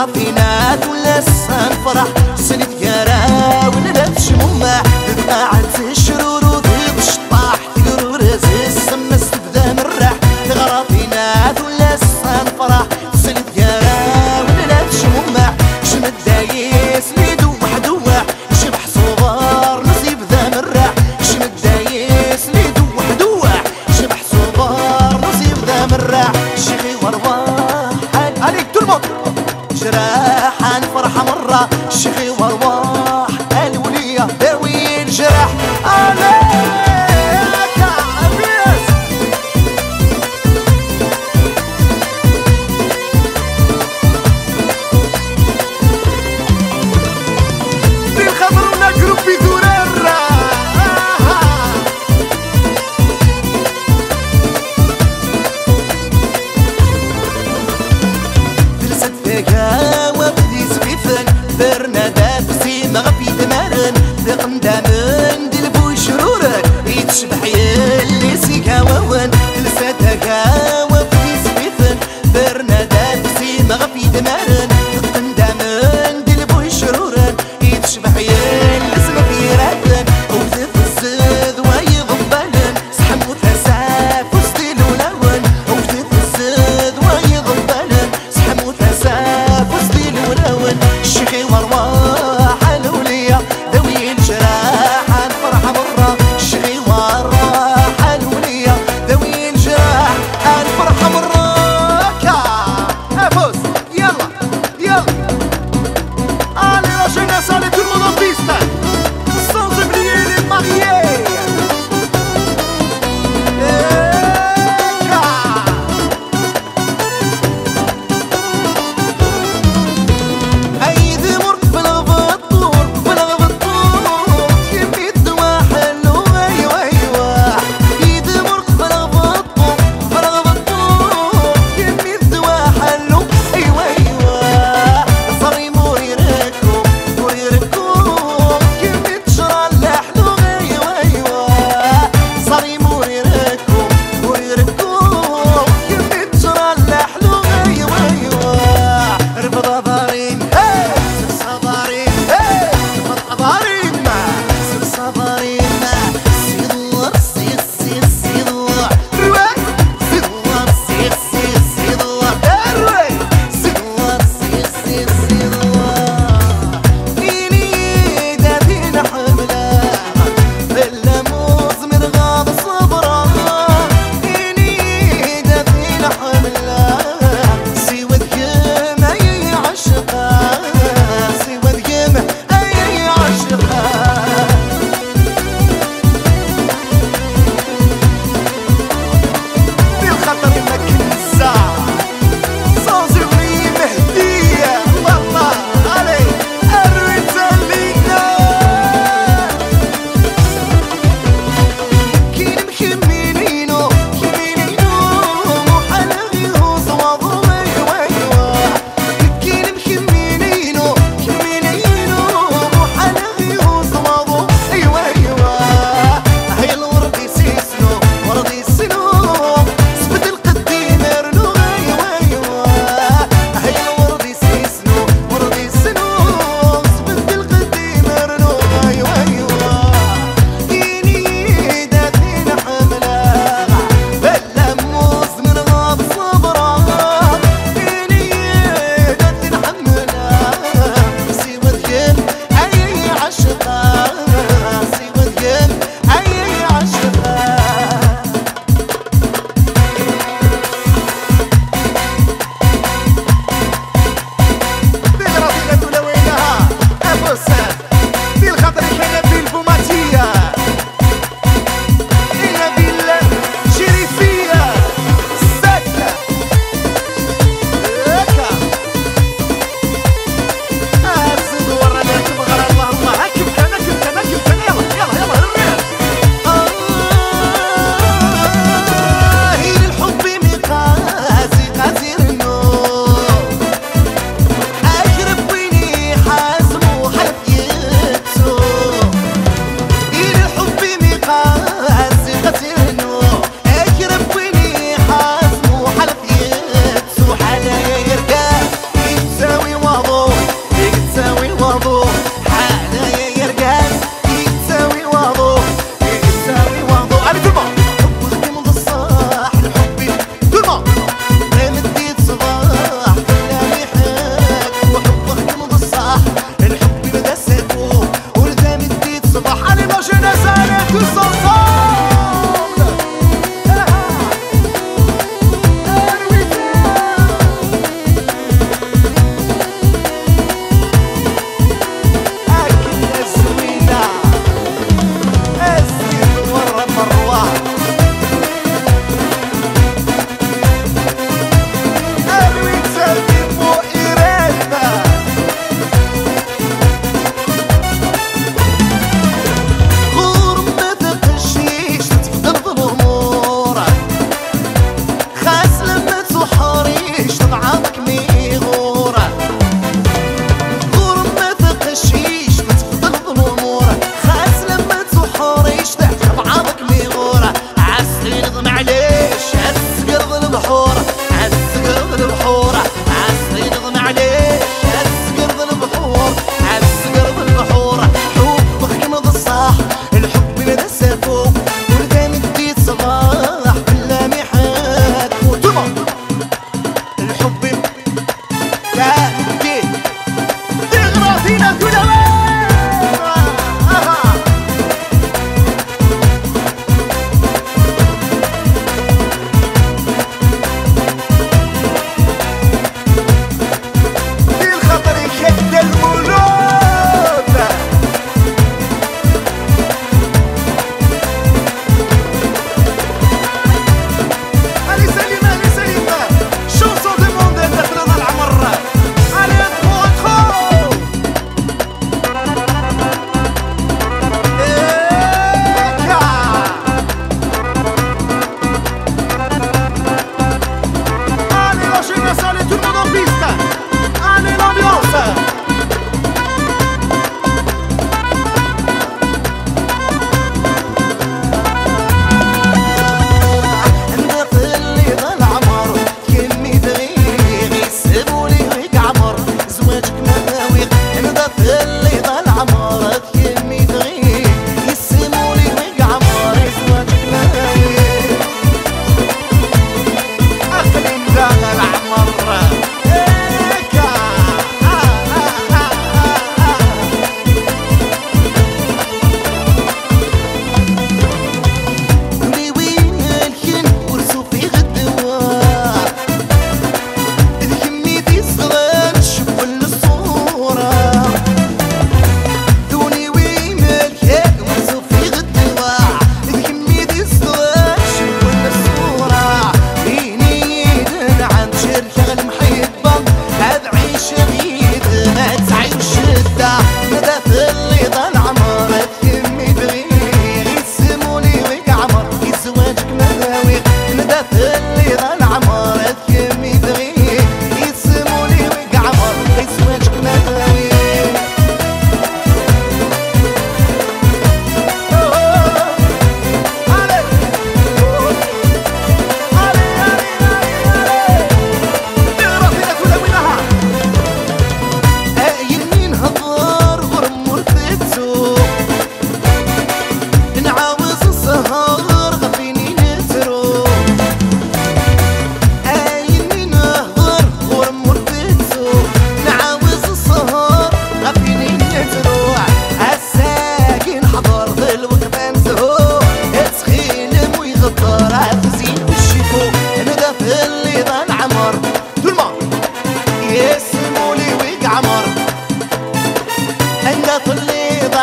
تغرى فينا ولا نفرح سند كرا ونلبش مما قاعد الشرور وذيب الشطاح تقرر رزيز سمس تبدا من الراح تغرى فينا ولا نفرح سند كرا ونلبش مما شمد دايس ليدو وحدوح شبح صغار نصيب ذا من الراح شمد دايس ليدو وحدوح شبح صغار نصيب ذا من الراح شيخي ورواح عليك تربط جراح فرحة مرة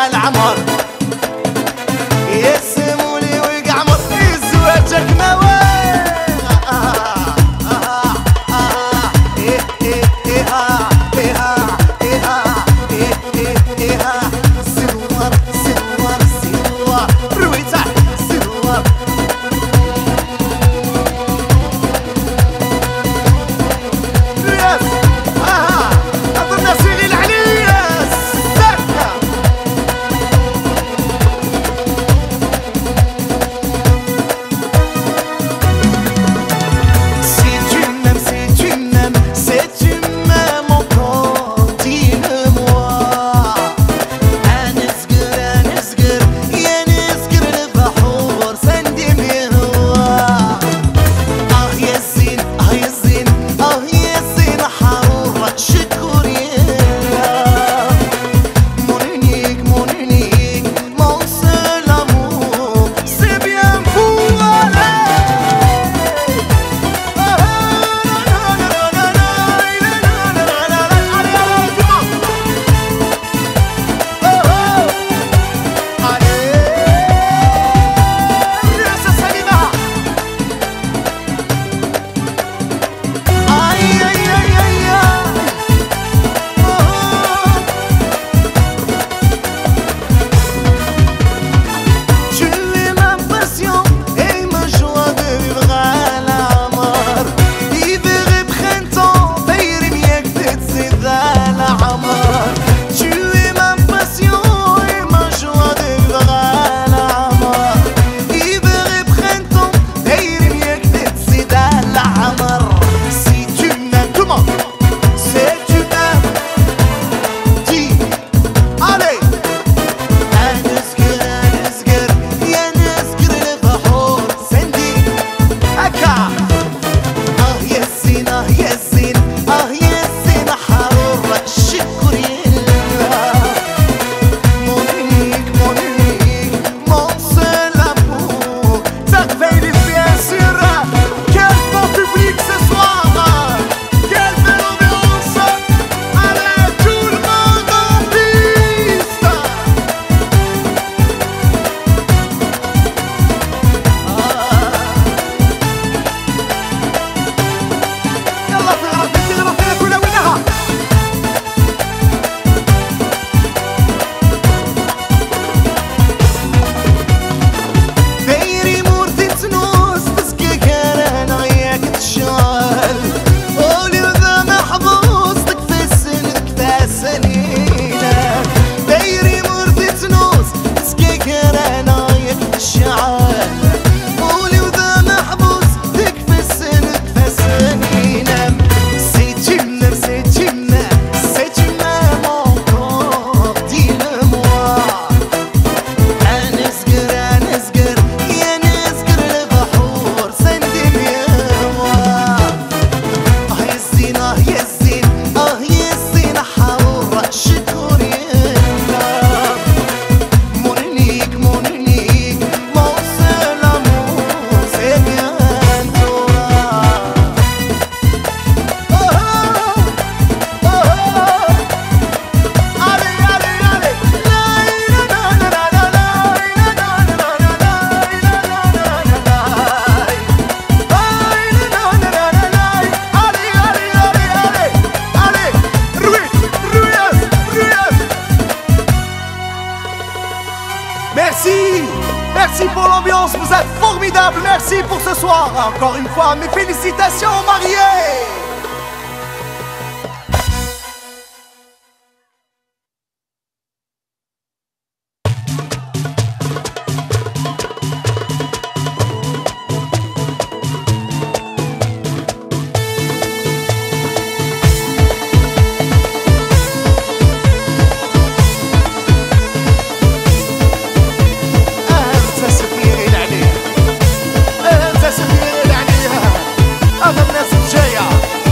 ذا العمر يسمولي ويقعمر زواجك موال سنوار سنوار سنوار رويتك سنوار يس أظن سيلي العليس سكة Merci pour l'ambiance, vous êtes formidables. Merci pour ce soir. Encore une fois, mes félicitations aux mariés. هذا الناس الجايه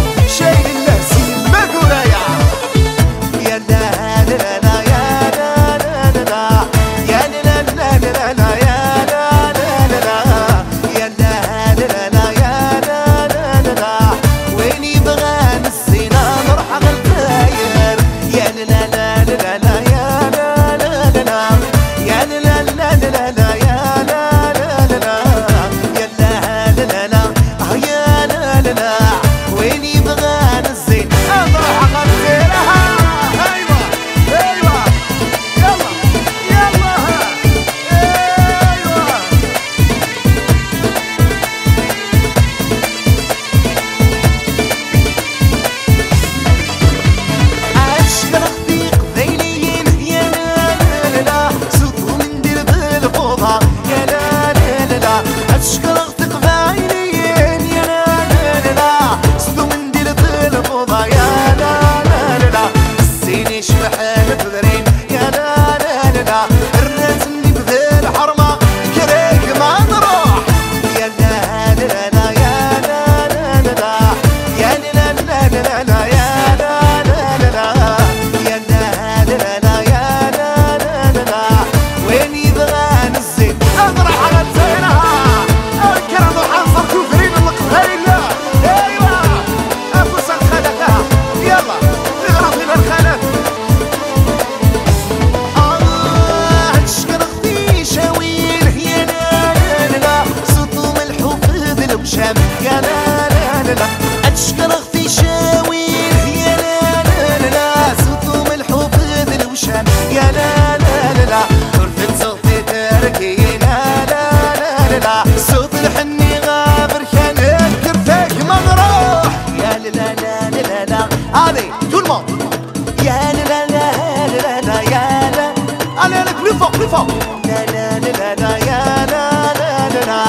Allez, allez, plus fort, plus fort. لا لا لا لا يا لا لا لا لا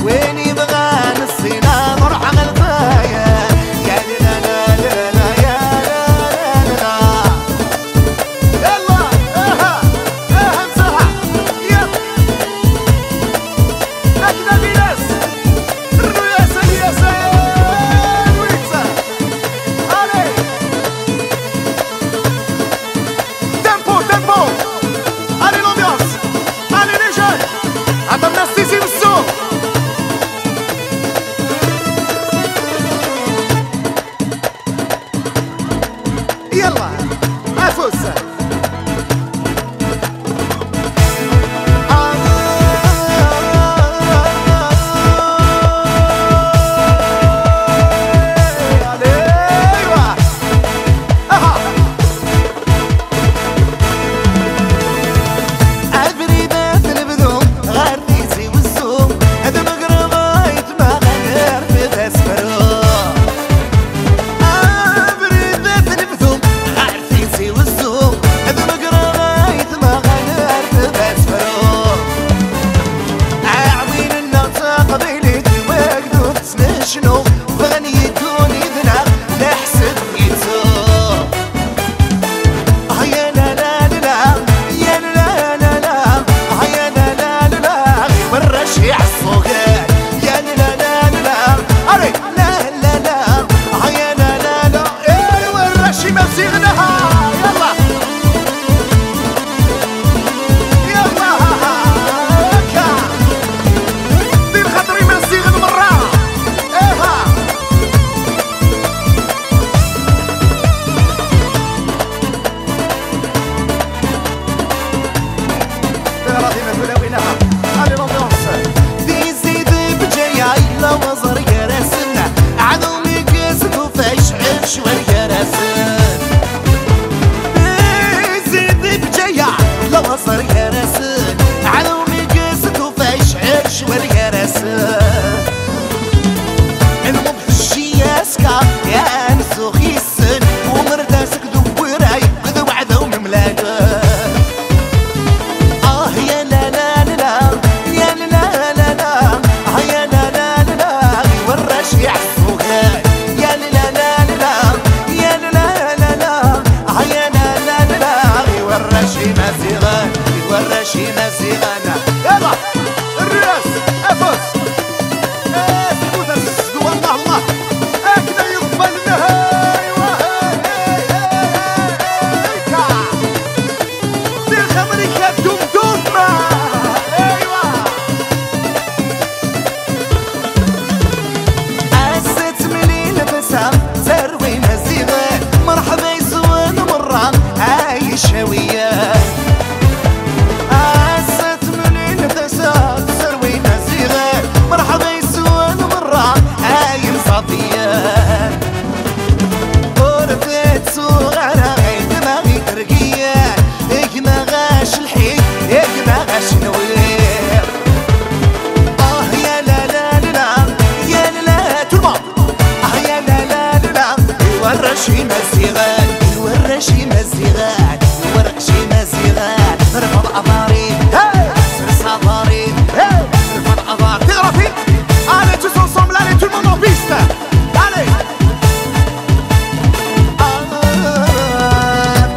وين يبغى نسينا نروح على الغاية يا لا لا لا لا يا لا لا لا يلا اها اها مساحة يلا اكنا بيلاس الرئاسة الياسة ويكسا allez tempo tempo allez l'ambiance allez les jeunes عطنا السيسي والسوق يلا افوز شنو بغني يدوني ذنب نحسد يتو يا لا لا لا يا لا لا لا يا لا لا لا والرشي عالصوغان يا لا لا لا اري لا لا لا يا لا لا لا ايه والرشي مسيغنها يلا يلا هكا دير خاطري مسيغن مرة شوال يراسن زيد بجاية لو صار يراسن علومي قصد وفيشعل شوال يراسن المبحشي ياسكا يا نسوخي السن ومرداسك دوراي قد وعدو مملاقا يا لا لا لا يا لا لا لا يا لا لا لا والرشي عالصوغان يا لا لا ورشي مزيغان ورشي مزيغان يلا الرياس افوز سكوت السكوت والله الله هكذا يقبل النهاية هيكا دير خمريكا دوم دوم ايوا عزت ملي لبسها زروي مزيغان مرحبا يزوان مرة عايش هوية عزت ملي لبسها زروي مزيغان مرحبا يزوان مرة عايم صافية ورفت صغيرة غير دماغي ترقية ما غاش الحيط ما غاش نوير يا لا لا لا يا لا ترمى يا لا لا لا ورشي مزيغان ورشي مزيغان ورشي مزيغان رفض أضاري سر صداري رفض أضاري تغرفي allez tous ensemble allez tout le monde en piste allez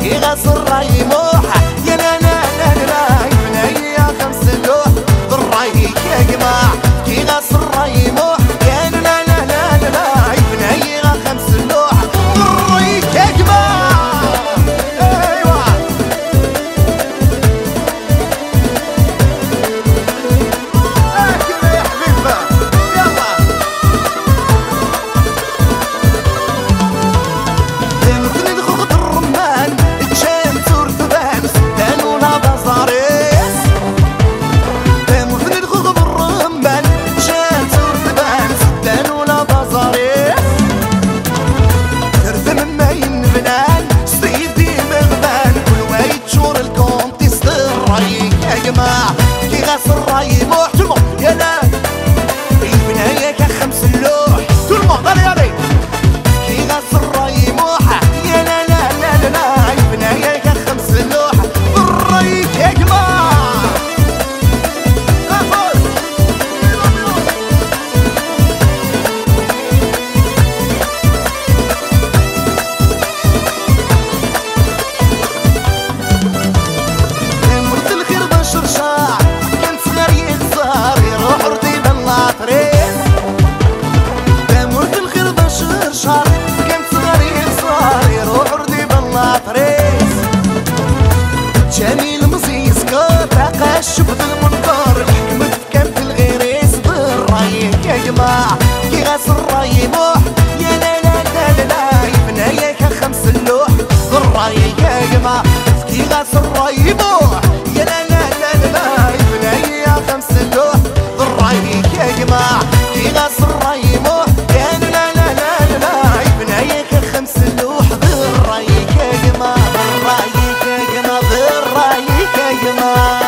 كي غسر راي موحة يا لا لا لا لا من هيا خمس لوح ضراي يا جماعة كي غسر راي موحة يا لا لا لا لا من هيا خمس لوح ضراي يا جماعة ايوا هكذا يا حبيبة يلا مثل الخوخ الرمان تشام تور ثبان سدان ولا بازاريس مثل الخوخ الرمان تشام تور ثبان سدان ولا بازاريس ترثم ما ينبنان سيدي مغبان كل وايد شور الكونتيست الراي يا جماعة كي غاس الراي محتمو يا لا البناية كخمس اللوح tout le monde allez allez كي غاس الراي موحة يا لا لا لا لا البناية كخمس اللوح الراي يا جماعة الشوف المنكر الحكمة كانت الغيريس بالرايك يا جماعة كي غاس الراي موح يا لا لا لا لا يبنايا خمس اللوح بالرايك يا جماعة كي غاس الراي موح يا لا لا لا لا يبنايا خمس اللوح بالرايك يا جماعة كي غاس الراي موح يا لا لا لا لا يبنايا خمس اللوح بالرايك يا جماعة بالرايك يا جماعة بالرايك يا جماعة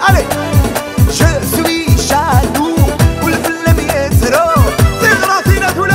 Allez, je suis jaloux, ou le film est zéro. C'est grandi à tout le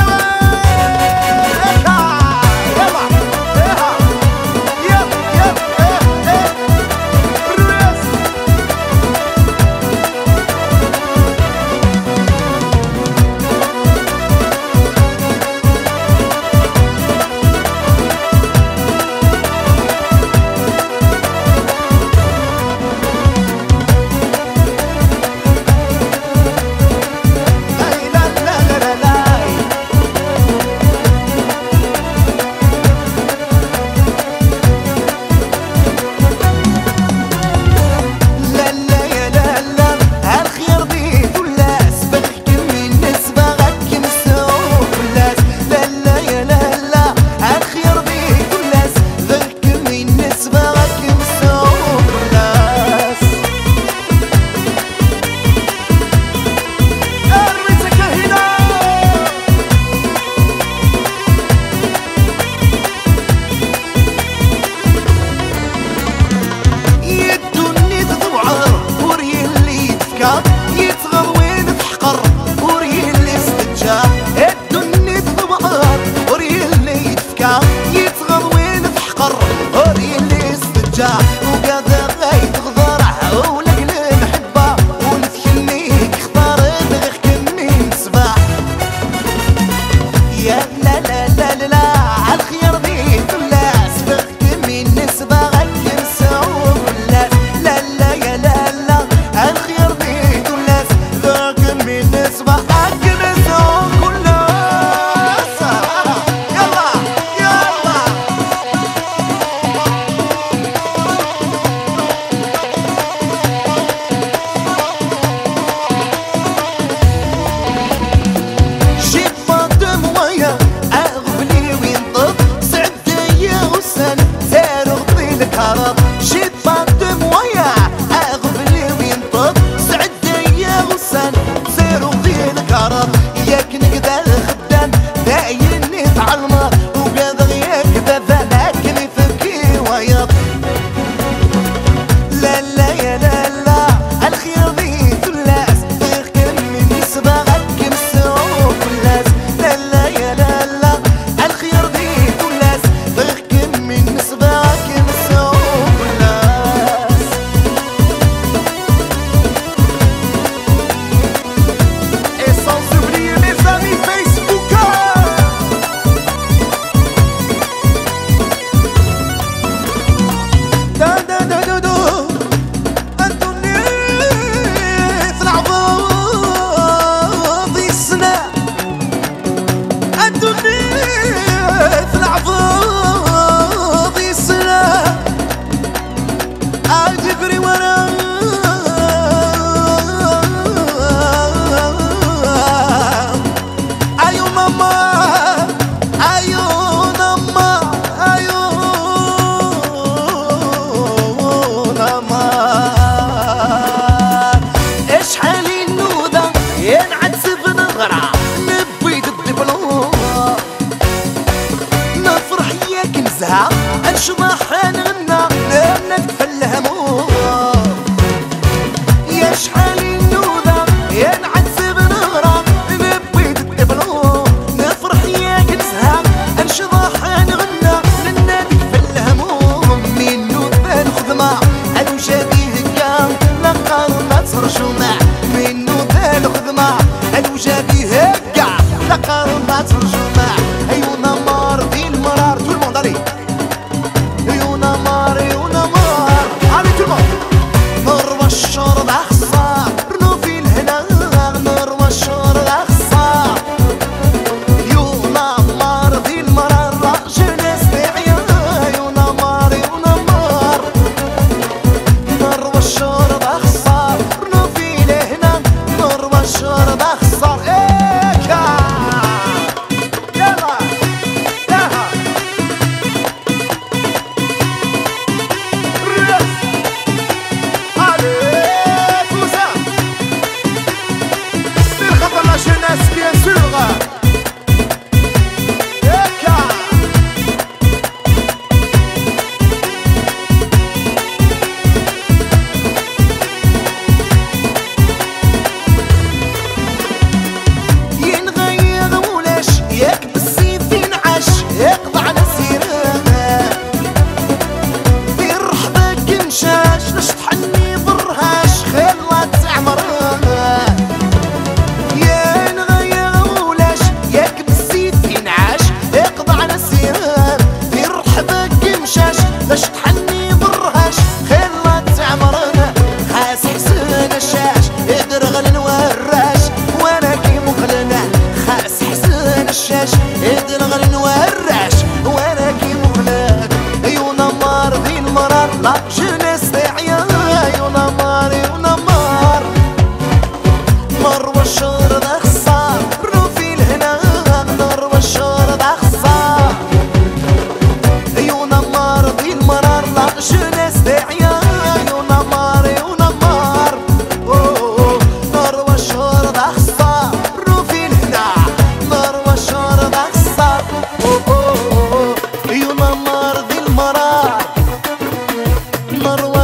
يلا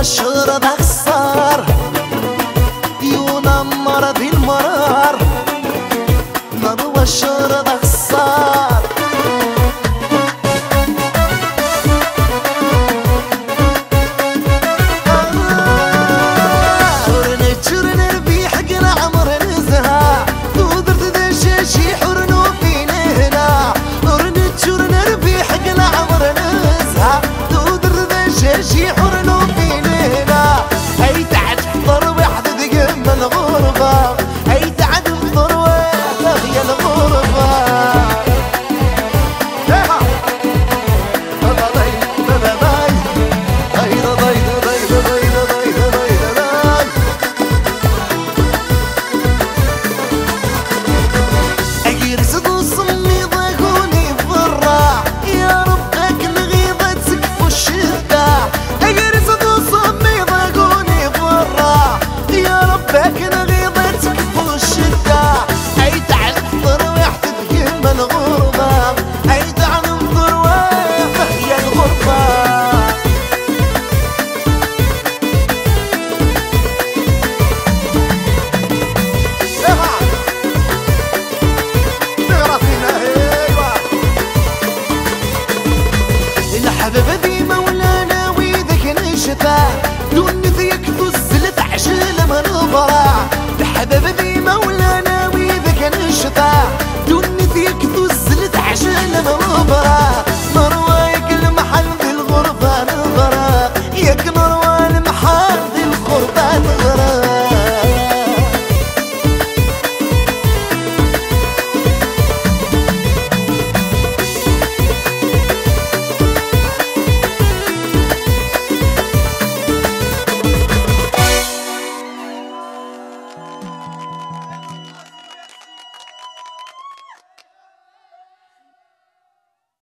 الشرب